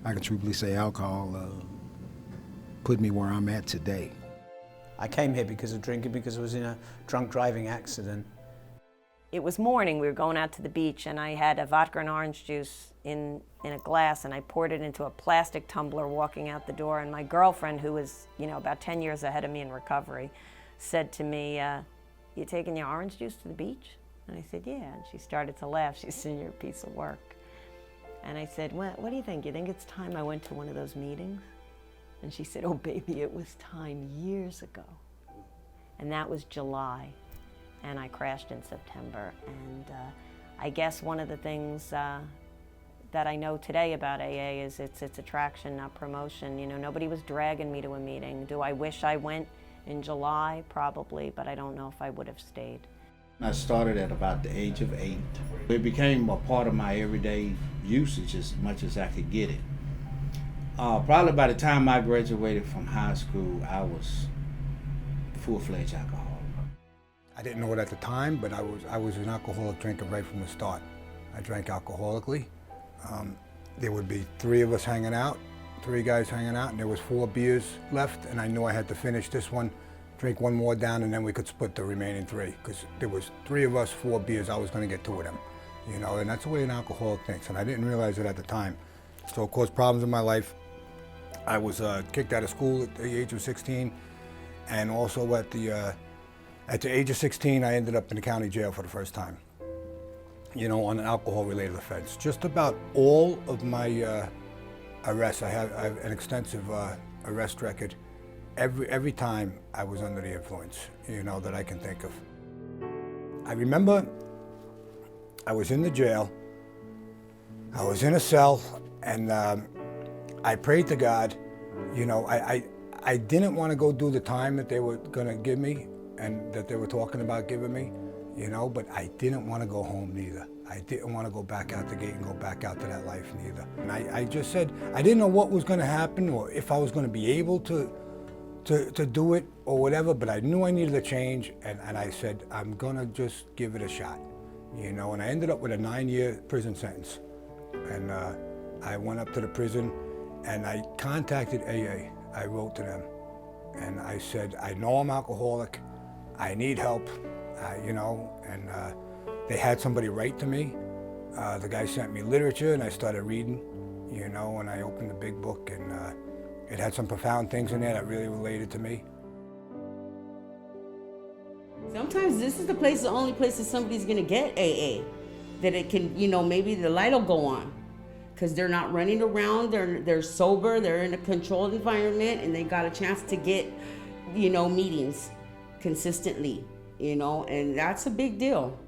I can truthfully say alcohol put me where I'm at today. I came here because of drinking, because I was in a drunk driving accident. It was morning, we were going out to the beach, and I had a vodka and orange juice in a glass, and I poured it into a plastic tumbler walking out the door, and my girlfriend, who was, about 10 years ahead of me in recovery, said to me, "You taking your orange juice to the beach?" And I said, "Yeah," and she started to laugh. She said, "You're a piece of work." And I said, "What do you think? You think it's time I went to one of those meetings?" And she said, "Oh baby, it was time years ago." And that was July. And I crashed in September. And I guess one of the things that I know today about AA is it's attraction, not promotion. Nobody was dragging me to a meeting. Do I wish I went in July? Probably, but I don't know if I would have stayed. I started at about the age of 8. It became a part of my everyday usage as much as I could get it. Probably by the time I graduated from high school, I was full-fledged alcoholic. I didn't know it at the time, but I was an alcoholic drinker right from the start. I drank alcoholically. There would be 3 of us hanging out, 3 guys hanging out, and there was 4 beers left, and I knew I had to finish this one, drink 1 more down, and then we could split the remaining 3, because there was 3 of us, 4 beers, I was going to get 2 of them, and that's the way an alcoholic thinks, and I didn't realize it at the time. So it caused problems in my life. I was kicked out of school at the age of 16, and also at the age of 16, I ended up in the county jail for the first time, on an alcohol-related offense. Just about all of my arrests, I have an extensive arrest record. Every time I was under the influence, that I can think of. I remember I was in the jail, I was in a cell, and I prayed to God. I didn't want to go do the time that they were going to give me and that they were talking about giving me, but I didn't want to go home neither. I didn't want to go back out the gate and go back out to that life neither. And I just said, I didn't know what was going to happen or if I was going to be able to do it or whatever, but I knew I needed a change, and I said, I'm going to just give it a shot, and I ended up with a 9-year prison sentence. And I went up to the prison and I contacted AA. I wrote to them and I said, I know I'm alcoholic, I need help, and they had somebody write to me. The guy sent me literature and I started reading, and I opened the big book, and it had some profound things in there that really related to me. Sometimes this is the only place that somebody's gonna get AA, that it can, maybe the light will go on. Because they're not running around, they're sober, they're in a controlled environment, and they got a chance to get, meetings consistently, and that's a big deal.